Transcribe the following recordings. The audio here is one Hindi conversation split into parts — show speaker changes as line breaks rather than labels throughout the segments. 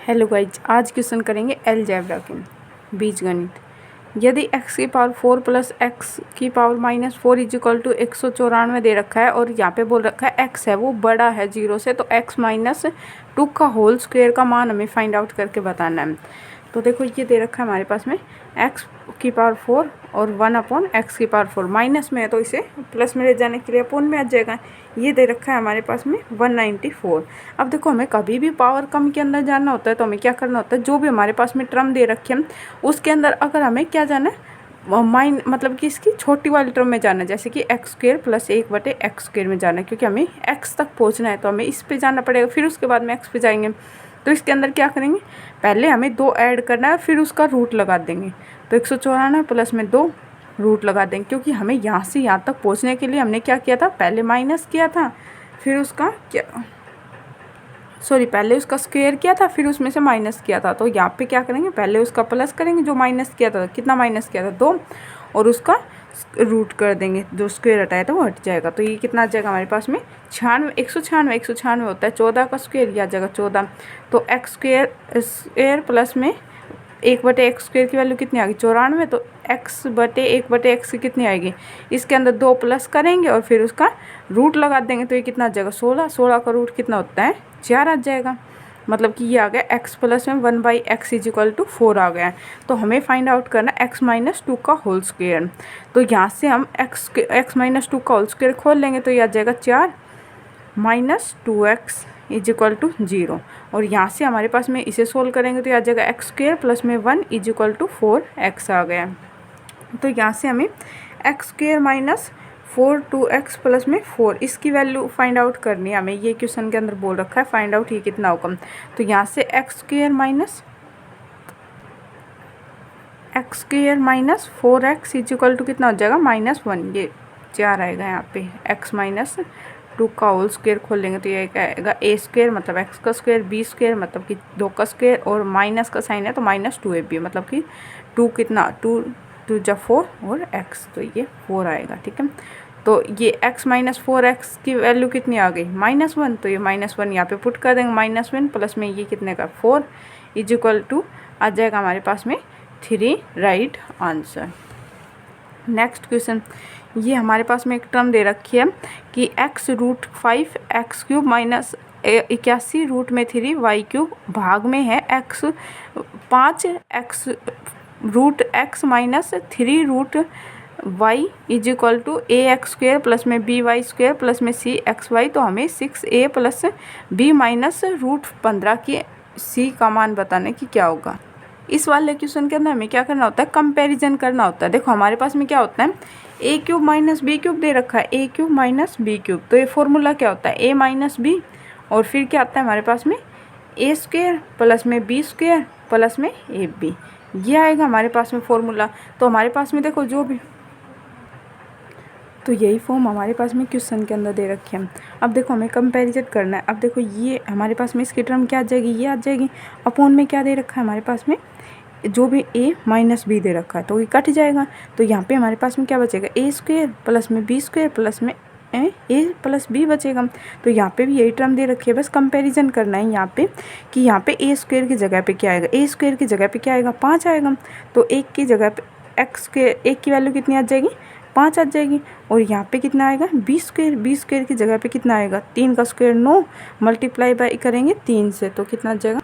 हेलो गाइज, आज क्वेश्चन करेंगे अलजेब्रा के बीजगणित। यदि x की पावर 4 प्लस x की पावर माइनस 4 इजिकल टू 194 दे रखा है और यहाँ पे बोल रखा है x है वो बड़ा है 0 से, तो x माइनस 2 का होल स्क्वायर का मान हमें फाइंड आउट करके बताना है। तो देखो ये दे रखा है हमारे पास में x की पावर 4 और 1 अपॉन x की पावर 4, माइनस में है तो इसे प्लस में ले जाने के लिए अपोन में आ जाएगा। ये दे रखा है हमारे पास में 194। अब देखो हमें कभी भी पावर कम के अंदर जाना होता है तो हमें क्या करना होता है, जो भी हमारे पास में टर्म दे रखे हैं उसके अंदर अगर हमें क्या जाना है, मतलब कि इसकी छोटी वाली टर्म में जाना है, जैसे कि x square plus 1/x square में जाना है, क्योंकि हमें x तक पहुंचना है तो हमें इस पे जाना पड़ेगा, फिर उसके बाद में x पे जाएंगे। तो इसके अंदर क्या करेंगे, पहले हमें 2 ऐड करना है, फिर उसका रूट लगा देंगे। तो 194 प्लस में 2 रूट लगा देंगे, क्योंकि हमें यहाँ से यहाँ तक पहुँचने के लिए हमने क्या किया था, पहले माइनस किया था, फिर उसका पहले उसका स्क्वायर किया था, फिर उसमें से माइनस किया था। तो यहाँ पे क्या करेंगे, पहले उसका प्लस करेंगे जो माइनस किया था, कितना माइनस किया था 2, और उसका रूट कर देंगे, जो स्क्वायर हटाया था वो हट जाएगा। तो ये कितना आ जाएगा हमारे पास में 196 होता है 14 का स्क्वायर, ये आ जाएगा 14। तो एक्स स्क्वायर प्लस में 1/x स्क्वायर की वैल्यू कितनी आ गई 94, तो x/1/x की कितनी आएगी, इसके अंदर 2 प्लस करेंगे और फिर उसका रूट लगा देंगे। तो ये कितना आ जाएगा 16 का रूट कितना होता है 4 आ जाएगा। मतलब कि ये आ गया x प्लस में 1/x इजिकल टू 4 आ गया है। तो हमें फाइंड आउट करना है x माइनस 2 का होल स्क्वायर। तो यहाँ से हम x माइनस 2 का होल स्क्वायर खोल लेंगे, तो ये आ जाएगा 4 माइनस 2x इजिकल टू 0, और यहाँ से हमारे पास में इसे सोल्व करेंगे तो ये आ जाएगा एक्स स्क्वायर प्लस में 1 इजिकल टू 4x आ गया। तो यहाँ से हमें x square minus 4 2x plus में 4 इसकी वैल्यू फाइंड आउट करनी है हमें। ये क्वेश्चन के अंदर बोल रखा है फाइंड आउट ये कितना होगा। तो यहाँ से x square minus 4x equal to कितना हो जाएगा -1, ये 4 आएगा यहाँ पे। x माइनस 2 का होल स्क्वायर खोल लेंगे तो ये आएगा a स्क्वायर मतलब x का स्क्वायर, b स्क्वायर मतलब कि 2 का स्क्वायर, और माइनस का साइन है तो -2ab मतलब कि 2 कितना 2 जा 4 और x, तो ये 4 आएगा। ठीक है, तो ये x माइनस 4x की वैल्यू कितनी आ गई -1, तो ये -1 यहाँ पे पुट कर देंगे, -1 प्लस में ये कितने का 4 इजिकल टू आ जाएगा हमारे पास में 3 राइट आंसर। नेक्स्ट क्वेश्चन, ये हमारे पास में एक टर्म दे रखी है कि x√5 x³ माइनस 81 रूट में 3 y³ भाग में है x5 x√x minus 3 root y equal to ax² plus में by² प्लस में cxy। तो हमें 6a प्लस b माइनस √15 की c का मान बताने की क्या होगा। इस वाले क्वेश्चन के अंदर हमें क्या करना होता है, कंपैरिजन करना होता है। देखो हमारे पास में क्या होता है, a³ माइनस b³ दे रखा है, a³ माइनस b³, तो ये फॉर्मूला क्या होता है a माइनस b, और फिर क्या आता है हमारे पास में a² प्लस में b² प्लस में ab, ये आएगा हमारे पास में फॉर्मूला। तो हमारे पास में देखो जो भी, तो यही फॉर्म हमारे पास में क्वेश्चन के अंदर दे रखे हैं। अब देखो हमें कंपैरिजन करना है। अब देखो ये हमारे पास में इसकी टर्म क्या आ जाएगी, ये आ जाएगी, अपोन में क्या दे रखा है हमारे पास में जो भी a माइनस b दे रखा है तो ये कट जाएगा। तो यहाँ पे हमारे पास में क्या बचेगा a² प्लस में b² प्लस में a प्लस b बचेगा। तो यहाँ पे भी यही टर्म दे रखी है, बस कंपैरिजन करना है यहाँ पे कि यहाँ पे a² की जगह पे क्या आएगा, a² की जगह पे क्या आएगा 5 आएगा। तो एक की जगह पे एक की वैल्यू कितनी आ जाएगी 5 आ जाएगी, और यहाँ पे कितना आएगा b² की जगह पे कितना आएगा 3 का स्क्वायर 9 मल्टीप्लाई बाई करेंगे 3 से, तो कितना आ जाएगा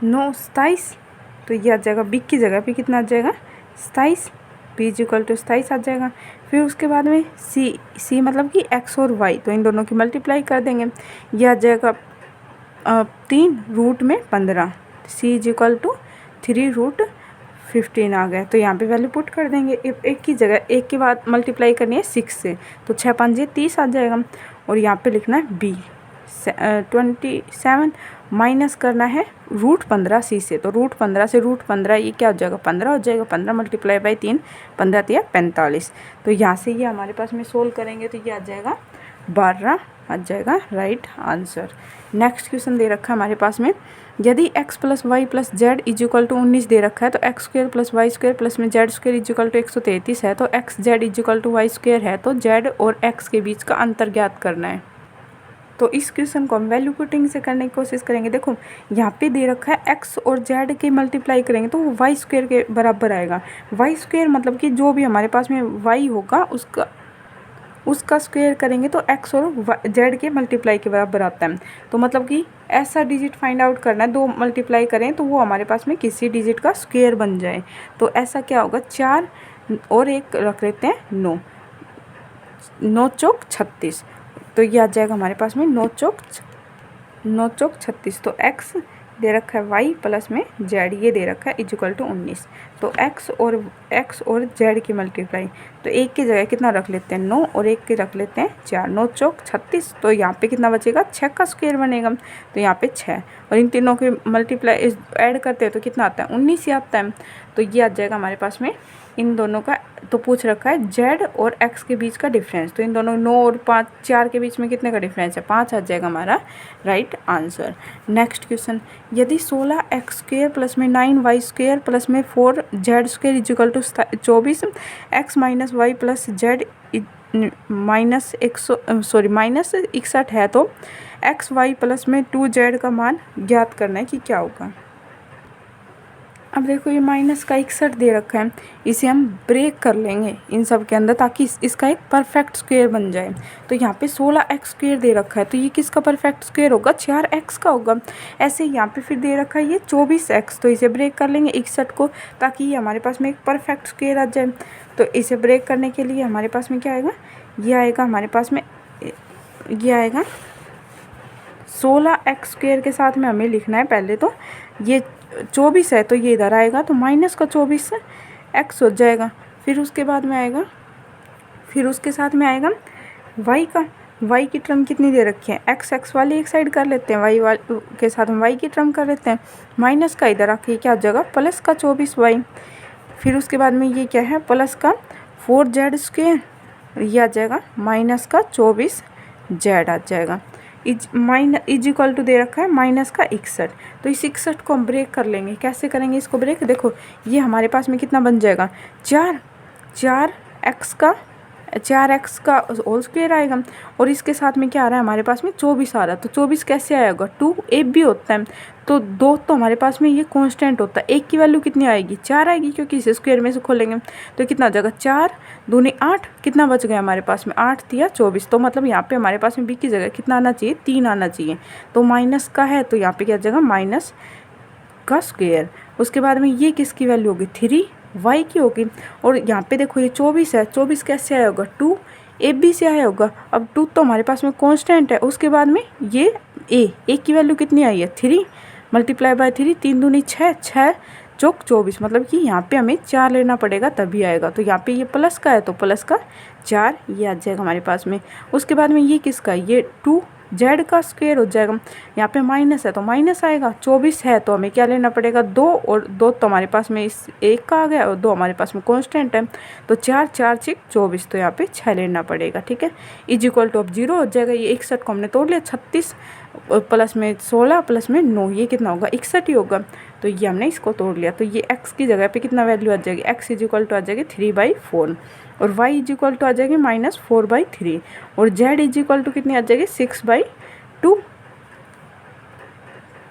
9 27। तो ये आ जाएगा b की जगह पे कितना आ जाएगा 27, b इक्वल टू 27 आ जाएगा। फिर उसके बाद में c मतलब कि x और y, तो इन दोनों की मल्टीप्लाई कर देंगे, ये आ जाएगा 3 रूट में 15, c इक्वल टू 3 रूट 15 आ गया। तो यहाँ पे वैल्यू पुट कर देंगे, एक की जगह एक के बाद मल्टीप्लाई करनी है 6 से, तो 6 5 30 आ जाएगा, और यहाँ पे लिखना है b 27 माइनस करना है √15 c से। तो √15 से √15 ये क्या हो जाएगा 15 हो जाएगा, 15 मल्टीप्लाई बाई 3 15 3 45। तो यहाँ से ये हमारे पास में सोल्व करेंगे तो ये आ जाएगा 12 आ जाएगा राइट आंसर। नेक्स्ट क्वेश्चन दे रखा है हमारे पास में, यदि x plus y plus z equal to 19 दे रखा है तो x² प्लस y² प्लस में z² इजिकल टू 133 है, तो x z is equal to y² है, तो z और x के बीच का अंतर ज्ञात करना है। तो इस क्वेश्चन को हम वैल्यू पुटिंग से करने की कोशिश करेंगे। देखो यहाँ पे दे रखा है एक्स और जेड के मल्टीप्लाई करेंगे तो वो वाई स्क्वायर के बराबर आएगा। वाई स्क्वायर मतलब कि जो भी हमारे पास में वाई होगा उसका स्क्वायर करेंगे तो एक्स और जेड के मल्टीप्लाई के बराबर आता है। तो मतलब कि ऐसा डिजिट फाइंड आउट करना है, 2 मल्टीप्लाई करें तो वो हमारे पास में किसी डिजिट का स्क्वायर बन जाए। तो ऐसा क्या होगा, 4 और 1 रख लेते हैं 9, 9 चौक 36। तो ये आ जाएगा हमारे पास में 9 चौक 36। तो x दे रखा है y प्लस में z, ये दे रखा है इक्वल टू 19। तो x और z की मल्टीप्लाई, तो 1 की जगह कितना रख लेते हैं 9 और 1 की रख लेते हैं 4, 9 चौक 36। तो यहाँ पे कितना बचेगा, 6 का स्क्वायर बनेगा। तो यहाँ पे 6 और इन तीनों के मल्टीप्लाई ऐड करते हैं तो कितना आता है 19 ही आता है। तो ये आ जाएगा हमारे पास में इन दोनों का। तो पूछ रखा है z और x के बीच का डिफरेंस, तो इन दोनों 9 और 5 4 के बीच में कितने का डिफरेंस है, 5 आ जाएगा हमारा राइट आंसर। नेक्स्ट क्वेश्चन, यदि 16x स्क्वायर प्लस में 9y स्क्वायर प्लस में 4z square equal to 24 x minus y plus z minus 61 है तो एक्स वाई प्लस में 2z का मान ज्ञात करना है कि क्या होगा। अब देखो ये माइनस का 61 दे रखा है, इसे हम ब्रेक कर लेंगे इन सब के अंदर ताकि इसका एक परफेक्ट स्क्वायर बन जाए। तो यहाँ पे 16x स्क्वायर दे रखा है तो ये किसका परफेक्ट स्क्वायर होगा, 4x का होगा। ऐसे यहाँ पे फिर दे रखा है ये 24x, तो इसे ब्रेक कर लेंगे 61 को ताकि ये हमारे पास में एक परफेक्ट स्क्वायर आ जाए। तो इसे ब्रेक करने के लिए हमारे पास में क्या आएगा, ये आएगा हमारे पास में, ये आएगा 16x स्क्वायर के साथ में हमें लिखना है पहले तो ये 24 है तो ये इधर आएगा तो माइनस का 24 x हो जाएगा। फिर उसके बाद में आएगा, फिर उसके साथ में आएगा y का, y की टर्म कितनी दे रखी है, x वाली एक साइड कर लेते हैं, y वाले के साथ में y की टर्म कर लेते हैं, माइनस का इधर आके क्या हो जाएगा प्लस का 24y। फिर उसके बाद में ये क्या है प्लस का 4z स्क्वायर, ये आ जाएगा माइनस का 24z आ जाएगा। इज इक्वल टू दे रखा है माइनस का 61। तो इस 61 को हम ब्रेक कर लेंगे। कैसे करेंगे इसको ब्रेक, देखो ये हमारे पास में कितना बन जाएगा 4x का होल स्क्वायर आएगा और इसके साथ में क्या आ रहा है हमारे पास में 24 आ रहा है। तो 24 कैसे आएगा, 2 ए भी होता है तो 2 तो हमारे पास में ये कांस्टेंट होता है। 1 की वैल्यू कितनी आएगी 4 आएगी क्योंकि इसे स्क्वायर में से खोलेंगे तो कितना हो जाएगा 4 दूनी 8, कितना बच गया हमारे पास में 8 दिया 24। तो मतलब यहाँ पे हमारे पास में बी की जगह कितना आना चाहिए 3 आना चाहिए। तो माइनस का है तो यहाँ पे क्या जाएगा माइनस का स्क्वायर। उसके बाद में ये किसकी वैल्यू होगी 3 y की होगी। और यहाँ पे देखो ये 24 है, 24 कैसे आया होगा 2 ए बी से आया होगा। अब 2 तो हमारे पास में कांस्टेंट है, उसके बाद में ये ए की वैल्यू कितनी आई है 3 मल्टीप्लाई बाय 3, 3 दूनी 6, 6 चौक 24 मतलब कि यहाँ पे हमें 4 लेना पड़ेगा तभी आएगा। तो यहाँ पे ये प्लस का है तो प्लस का 4 ये आ जाएगा हमारे पास में। उसके बाद में ये किसका, ये 2z का स्क्वायर हो जाएगा। यहाँ पे माइनस है तो माइनस आएगा, 24 है तो हमें क्या लेना पड़ेगा 2 और 2 तो हमारे पास में इस 1 का आ गया और 2 हमारे पास में कांस्टेंट है तो 4 4 6 24 तो यहाँ पे 6 लेना पड़ेगा। ठीक है, इज इक्वल टू अब 0 हो जाएगा। ये 61 को हमने तोड़ लिया, 36 प्लस में 16 प्लस में 9 ये कितना होगा 61 ही होगा। तो ये हमने इसको तोड़ लिया। तो ये x की जगह पे कितना वैल्यू आ जाएगी, x इज इक्वल टू आ जाएगी 3/4 और y इज इक्वल टू आ जाएगी -4/3 और z इज इक्वल टू कितनी आ जाएगी 6/2।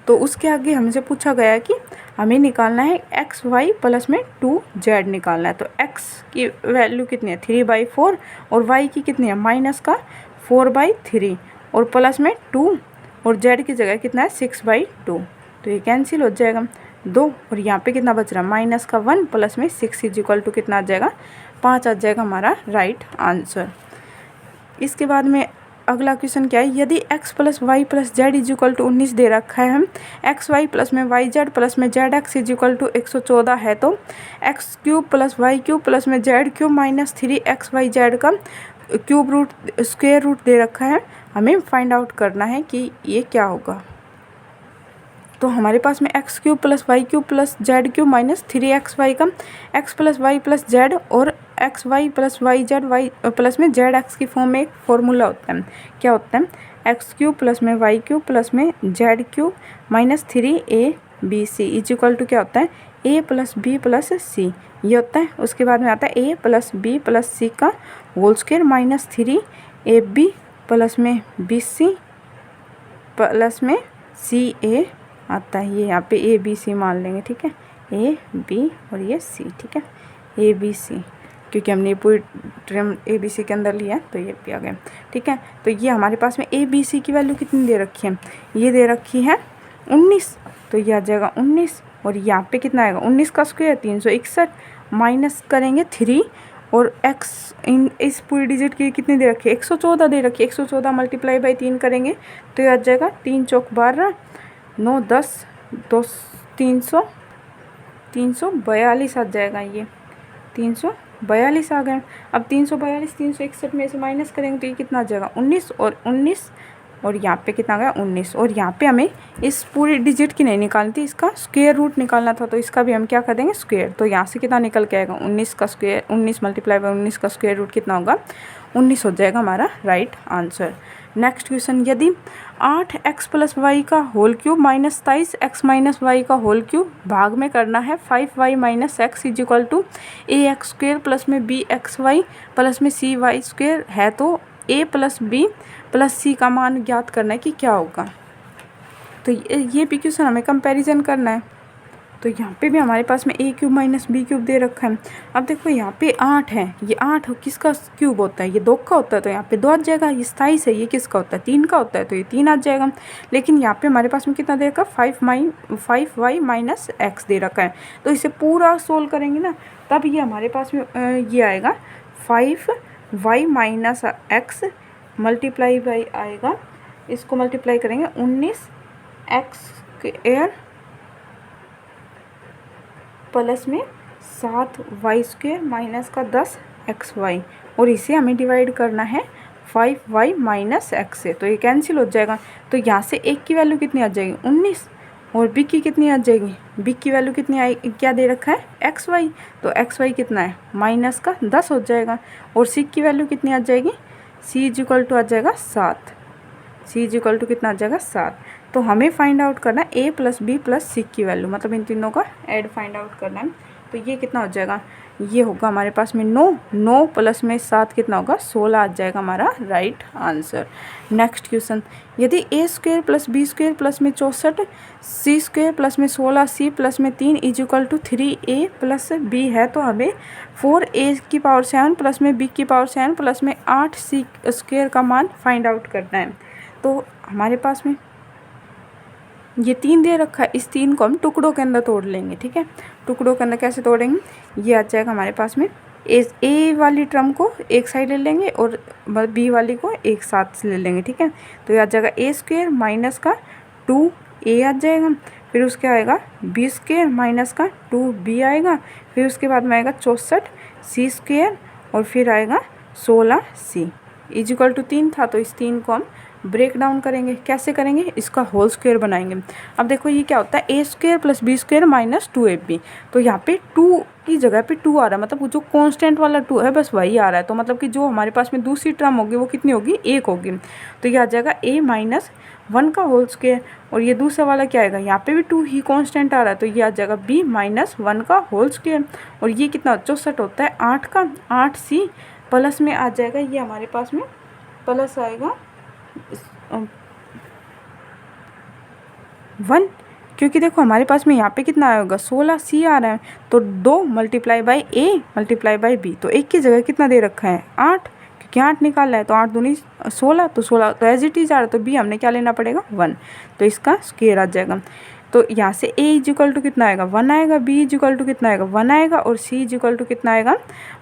तो उसके आगे हमसे पूछा गया है कि हमें निकालना है x y प्लस में 2z निकालना है। तो x की वैल्यू कितनी है 3/4 और y की कितनी है -4/3 और प्लस में 2 और z की जगह कितना है 6/2। तो ये कैंसिल हो जाएगा 2 और यहाँ पे कितना बच रहा है माइनस का 1 प्लस में 6 इज इक्वल टू कितना आ जाएगा 5 आ जाएगा हमारा राइट आंसर। इसके बाद में अगला क्वेश्चन क्या है, यदि x plus y plus z is equal to 19 दे रखा है हम एक्स वाई प्लस में वाई जेड प्लस में z x is equal to 114 है तो x cube plus y cube plus में z cube minus 3 y z का क्यूब रूट स्क्वायर रूट दे रखा है। हमें फाइंड आउट करना है कि ये क्या होगा। तो हमारे पास में x cube plus y cube plus z cube minus 3xy का x plus y plus z और x y plus y z y plus में जेड एक्स की फॉर्म में एक फॉर्मूला होता है। क्या होता है एक्स क्यूब प्लस में वाई क्यूब प्लस में z cube minus 3abc is equal to क्या होता है a plus b plus c ये होता है। उसके बाद में आता है a plus b plus c का whole square minus 3ab plus में bc प्लस में सी ए आता है, ये यहाँ पे ए बी सी मान लेंगे, ठीक है, ए बी और ये सी, ठीक है, ए बी सी, क्योंकि हमने ये पूरी टर्म ए बी सी के अंदर लिया तो ये भी आ गया, ठीक है। तो ये हमारे पास में ए बी सी की वैल्यू कितनी दे रखी है, ये दे रखी है 19, तो ये आ जाएगा 19, और यहाँ पे कितना आएगा 19 का स्क्वायर 361, माइनस करेंगे 3 और x इन इस पूरी डिजिट की कितनी दे रखी है 114 दे रखी है, 114 मल्टीप्लाई बाई 3 करेंगे तो ये आ जाएगा 3 चौक 12, 9 10 2 342 आ जाएगा, ये 342 आ गए। अब 342 361 में से माइनस करेंगे तो ये कितना आ जाएगा 19 और 19 और यहाँ पे कितना आ गया 19, और यहाँ पे हमें इस पूरी डिजिट की नहीं निकालनी थी, इसका स्क्वायर रूट निकालना था, तो इसका भी हम क्या कर देंगे स्क्वायर, तो यहाँ से कितना निकल के आएगा 19 का स्क्वायर, 19 मल्टीप्लाई बाई 19 का स्क्वायर रूट कितना होगा 19 हो जाएगा हमारा राइट आंसर। नेक्स्ट क्वेश्चन, यदि 8x प्लस वाई का whole cube minus 23x minus y का होल क्यूब भाग में करना है 5y minus x is equal to a x square plus में बी एक्स वाई प्लस में सी वाई स्क्वेयर है, तो a plus b plus c का मान ज्ञात करना है कि क्या होगा। तो ये भी क्वेश्चन हमें कंपैरिजन करना है, तो यहाँ पे भी हमारे पास में a cube minus b cube दे रखा है। अब देखो यहाँ पे 8 है, ये 8 किसका क्यूब होता है, ये 2 का होता है, तो यहाँ पे 2 आ जाएगा। ये 27 है, ये किसका होता है 3 का होता है, तो ये 3 आ जाएगा। लेकिन यहाँ पे हमारे पास में कितना दे रखा है 5y माइनस एक्स दे रखा है, तो इसे पूरा सोल्व करेंगे ना तब ये हमारे पास में ये आएगा 5y minus x multiply by आएगा, इसको मल्टीप्लाई करेंगे 19x स्क्वायर प्लस में 7y स्क्वायर माइनस का 10xy, और इसे हमें डिवाइड करना है 5y माइनस एक्स से, तो ये कैंसिल हो जाएगा। तो यहाँ से एक की वैल्यू कितनी आ जाएगी 19 और बी की कितनी आ जाएगी, बी की वैल्यू कितनी आएगी, क्या दे रखा है xy, तो xy कितना है माइनस का 10 हो जाएगा, और सी की वैल्यू कितनी आ जाएगी सी इज इक्वल टू आ जाएगा 7, सी इज इक्वल टू कितना आ जाएगा 7। तो हमें फाइंड आउट करना है ए प्लस बी प्लस सी की वैल्यू, मतलब इन तीनों का ऐड फाइंड आउट करना है। तो ये कितना हो जाएगा, ये होगा हमारे पास में 9 प्लस में 7 कितना होगा 16 आ जाएगा हमारा राइट आंसर। नेक्स्ट क्वेश्चन, यदि a square plus b square plus में 64 सी स्क्वायर प्लस में 16 सी प्लस में 3 is equal to 3a plus b है, तो हमें 4a की पावर 7 प्लस में b की पावर 7 प्लस में 8 सी स्क्वायर का मान फाइंड आउट करना है। तो हमारे पास में ये 3 दे रखा है, इस 3 को हम टुकड़ों के अंदर तोड़ लेंगे, ठीक है। टुकड़ों के अंदर कैसे तोड़ेंगे, ये आ जाएगा हमारे पास में ए वाली टर्म को एक साइड ले लेंगे और बी वाली को एक साथ ले लेंगे, ठीक है। तो ये आ जाएगा ए स्क्वायर माइनस का 2a आ जाएगा, फिर उसके आएगा बी स्क्वायर माइनस का 2b आएगा, फिर उसके बाद में आएगा 64 सी स्क्वायर और फिर आएगा 16 सी इज इक्वल टू 3 था, तो इस 3 को हम ब्रेक डाउन करेंगे। कैसे करेंगे, इसका होल स्क्वायर बनाएंगे। अब देखो ये क्या होता है a square plus b square minus 2ab, तो यहाँ पे 2 की जगह पे 2 आ रहा है, मतलब वो जो कांस्टेंट वाला 2 है बस वही आ रहा है, तो मतलब कि जो हमारे पास में दूसरी टर्म होगी वो कितनी होगी 1 होगी। तो ये आ जाएगा a माइनस 1 का होल स्क्वायर, और ये दूसरा वाला क्या आएगा, यहाँ पे भी 2 ही कांस्टेंट आ रहा है, तो ये आ जाएगा b माइनस 1 का होल स्क्वायर, और ये कितना 64 होता है 8 का 8c प्लस में आ जाएगा, ये हमारे पास में प्लस आएगा 1, क्योंकि देखो हमारे पास में यहाँ पे कितना आएगा 16 सी आ रहा है, तो 2 multiply by a multiply by b, तो एक की जगह कितना दे रखा है 8, क्योंकि 8 निकालना है, तो 8 दूनी 16, तो 16 तो एज इट इज आ रहा है, तो बी हमने क्या लेना पड़ेगा 1, तो इसका स्क्वायर आ जाएगा। तो यहाँ से a इज इक्वल टू कितना आएगा 1 आएगा, b इज इक्वल टू कितना आएगा 1 आएगा, और c इज इक्वल टू कितना आएगा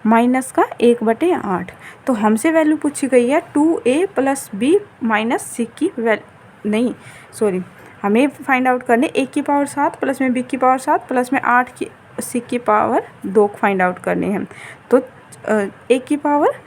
माइनस का 1/8। तो हमसे वैल्यू पूछी गई है 2a plus b minus c की नहीं सॉरी, हमें फाइंड आउट करने a की पावर 7 प्लस में b की पावर 7 प्लस में 8 की c की पावर 2 फाइंड आउट करने हैं। तो a की पावर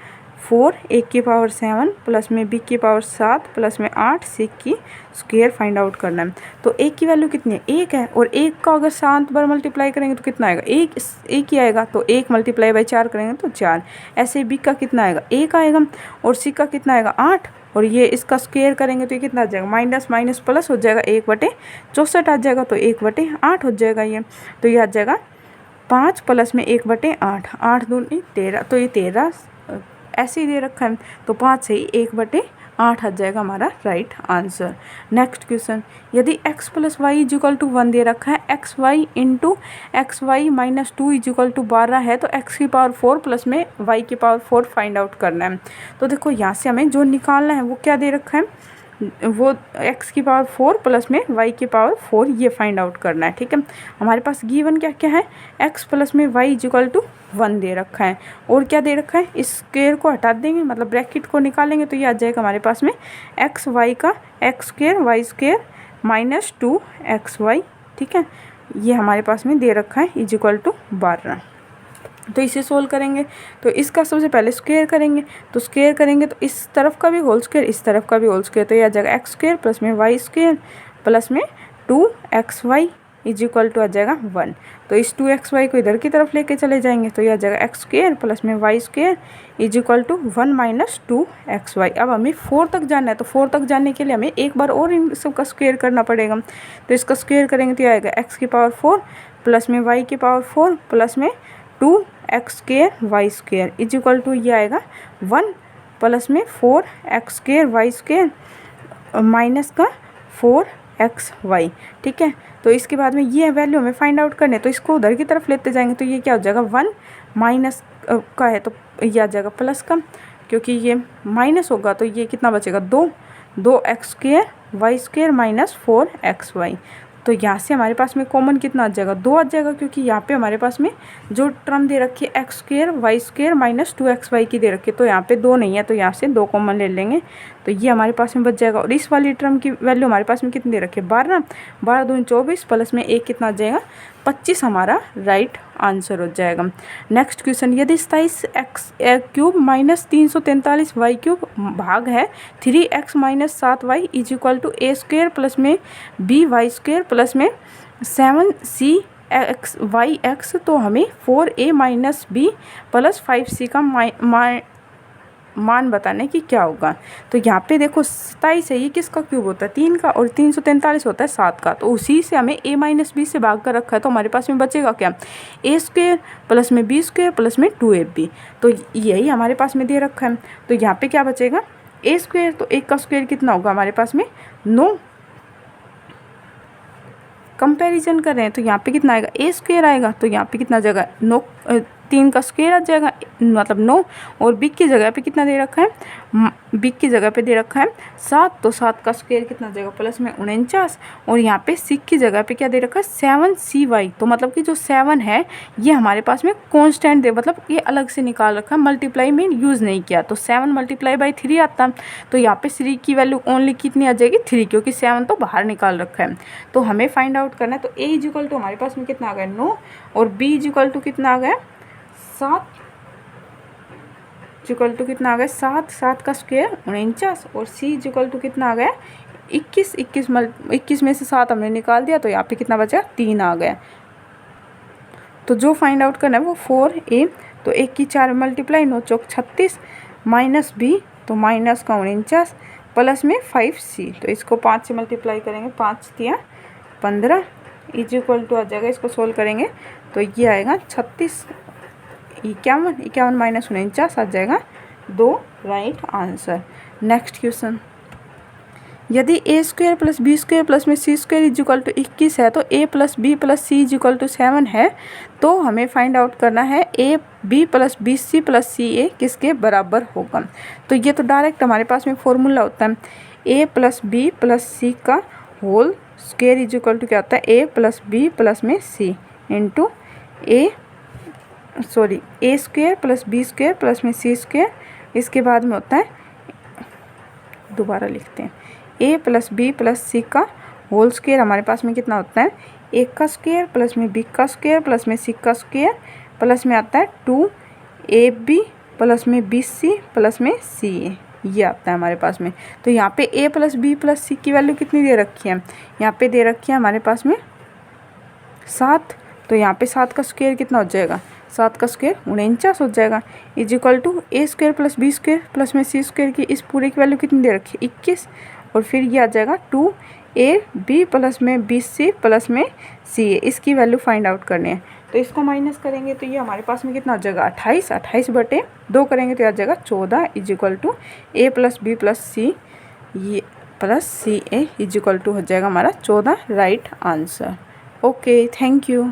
4 a की पावर 7 प्लस में b की पावर 7 प्लस में 8 c की स्क्वायर फाइंड आउट करना है। तो a की वैल्यू कितनी है 1 है, और 1 का अगर 7 बार मल्टीप्लाई करेंगे तो कितना आएगा 1 ही आएगा, तो 1 मल्टीप्लाई बाई 4 करेंगे तो 4। ऐसे b का कितना आएगा 1 आएगा, और c का कितना आएगा 8, और ये इसका स्क्वायर करेंगे तो ये कितना आ जाएगा माइनस माइनस प्लस हो जाएगा 1/64 आ जाएगा, तो 1/8 हो जाएगा ये। तो ये आ जाएगा 5 प्लस में 1/8, 8 दूनी 13, तो ये 13 ऐसे ही दे रखा है, तो 5 से ही 1/8 8 आ जाएगा हमारा राइट आंसर। नेक्स्ट क्वेश्चन, यदि x plus Y is equal to 1 दे रखा है, X Y into X Y minus 2 is equal to 12 है, तो x की पावर 4 प्लस में y की पावर 4 फाइंड आउट करना है। तो देखो यहाँ से हमें जो निकालना है वो क्या दे रखा है, वो x की पावर 4 प्लस में y की पावर 4 ये फाइंड आउट करना है। ठीक है, हमारे पास गिवन क्या क्या है, x प्लस में y इज इक्वल टू 1 दे रखा है, और क्या दे रखा है, इस स्क्वायर को हटा देंगे, मतलब ब्रैकेट को निकालेंगे तो ये आ जाएगा हमारे पास में एक्स वाई का x square y square minus 2 x y. ठीक है, ये हमारे पास में दे रखा है इज इक्वल टू 12। तो इसे सोल्व करेंगे, तो इसका सबसे पहले स्क्वायर करेंगे, तो स्क्वायर करेंगे तो इस तरफ का भी होल स्क्वायर, इस तरफ का भी होल स्क्वायर, तो यह आ जाएगा एक्स स्क्वायर प्लस में वाई स्क्वायर प्लस में 2xy इज इक्वल टू आ जाएगा 1। तो इस 2xy को इधर की तरफ लेके चले जाएंगे, तो यह आ जाएगा एक्स स्क्वायर प्लस में y square is equal to 1 minus 2xy। अब हमें 4 तक जाना है, तो 4 तक जाने के लिए हमें एक बार और इन सब का स्क्वायर करना पड़ेगा। तो इसका स्क्वायर करेंगे तो यह आएगा एक्स की पावर 4 प्लस में वाई की पावर 4 प्लस में 2x square y square is equal to ये आएगा 1 प्लस में 4x square y square minus का 4xy। ठीक है, तो इसके बाद में ये वैल्यू हमें फाइंड आउट करने, तो इसको उधर की तरफ लेते जाएंगे, तो ये क्या हो जाएगा 1 माइनस का है तो ये आ जाएगा प्लस का, क्योंकि ये माइनस होगा तो ये कितना बचेगा 2x square y square minus 4xy। तो यहाँ से हमारे पास में कॉमन कितना आ जाएगा 2 आ जाएगा, क्योंकि यहाँ पे हमारे पास में जो टर्म दे रखी है x square y square minus 2xy की दे रखी है, तो यहाँ पे 2 नहीं है, तो यहाँ से 2 कॉमन ले लेंगे, तो ये हमारे पास में बच जाएगा। और इस वाली टर्म की वैल्यू हमारे पास में कितनी दे रखी है 12, 12 दूनी 24 प्लस में 1 कितना आ जाएगा 25 हमारा राइट आंसर हो जाएगा। नेक्स्ट क्वेश्चन, यदि 27x cube minus 343 Y cube भाग है 3x minus 7y is equal to a square plus में बी वाई स्क्वायर प्लस में 7c एक्स वाई एक्स, तो हमें 4a minus B plus 5c का मान बताने की क्या होगा। तो यहाँ पे देखो 27 है, ये किसका क्यूब होता है 3 का, और 343 होता है 7 का, तो उसी से हमें a माइनस बी से भाग कर रखा है, तो हमारे पास में बचेगा क्या ए स्क्वायर प्लस में बी स्क्वायर प्लस में 2ab। तो यही हमारे पास में दे रखा है, तो यहाँ पे क्या बचेगा ए स्क्वायर, तो 1 का स्क्वायर कितना होगा हमारे पास में 9, कंपैरिजन कर रहे हैं तो यहाँ पे कितना आएगा ए स्क्वायर आएगा, तो यहाँ पे कितना आ जाएगा 9, 3 का स्क्वायर आ जाएगा मतलब 9, और बी की जगह पे कितना दे रखा है, बी की जगह पे दे रखा है 7, तो 7 का स्क्वायर कितना आ जाएगा प्लस में 49, और यहाँ पे सी की जगह पे क्या दे रखा है 7cy, तो मतलब कि जो 7 है ये हमारे पास में कांस्टेंट दे, मतलब ये अलग से निकाल रखा है, मल्टीप्लाई में यूज़ नहीं किया, तो 7 मल्टीप्लाई बाई 3 आता, तो यहाँ पे 3 की वैल्यू ओनली कितनी आ जाएगी 3, क्योंकि 7 तो बाहर निकाल रखा है। तो हमें फाइंड आउट करना है, तो ए इज इक्वल टू हमारे पास में कितना आ गया 9, और बी इज इक्वल टू कितना आ गया 7, इक्वल टू कितना आ गया 7 का स्क्वायर 49, और सी इक्वल टू कितना आ गया 21 में से 7 हमने निकाल दिया, तो यहाँ पे कितना बचा 3 आ गया। तो जो फाइंड आउट करना है वो 4a, तो 1 की 4 मल्टीप्लाई 9 चौक 36 माइनस बी, तो माइनस का 49 प्लस में 5c, तो इसको 5 से मल्टीप्लाई करेंगे 5 दिया 15 इज इक्वल टू आ जाएगा, इसको सोल्व करेंगे तो ये आएगा 36 51 माइनस 49 आ जाएगा 2 राइट आंसर। नेक्स्ट क्वेश्चन, यदि a square plus b square plus में c square is equal to 21 है, तो a plus b plus c is equal to 7 है, तो हमें फाइंड आउट करना है a b plus b c plus c a किसके बराबर होगा। तो ये तो डायरेक्ट हमारे पास में फॉर्मूला होता है a plus b plus c का whole square is equal to क्या होता है ए प्लस बी प्लस में c into a square plus b square plus में सी स्क्वायर, इसके बाद में होता है दोबारा लिखते हैं ए प्लस बी प्लस सी का होल स्क्वायर, हमारे पास में कितना होता है ए का स्क्वायर प्लस में बी का स्क्वायर प्लस में सी का स्क्वायर प्लस में आता है 2ab प्लस में बी सी प्लस में सी ए, ये आता है हमारे पास में। तो यहाँ पे ए प्लस बी प्लस सी की वैल्यू कितनी दे रखी है, यहाँ पे दे रखी है हमारे पास में 7, तो यहाँ पे 7 का स्क्वायर कितना हो जाएगा 7 का स्क्वायर 49 हो जाएगा is equal to a square plus b square plus में सी स्क्वायर की इस पूरे की वैल्यू कितनी दे रखी है 21, और फिर ये आ जाएगा 2ab प्लस में बी सी प्लस में सी ए, इसकी वैल्यू फाइंड आउट करनी है। तो इसको माइनस करेंगे तो ये हमारे पास में कितना हो जाएगा 28 बटे 2 करेंगे तो आ जाएगा 14 is equal to a plus b plus c ये plus c a is equal to हो जाएगा हमारा 14 right answer. Okay, thank you.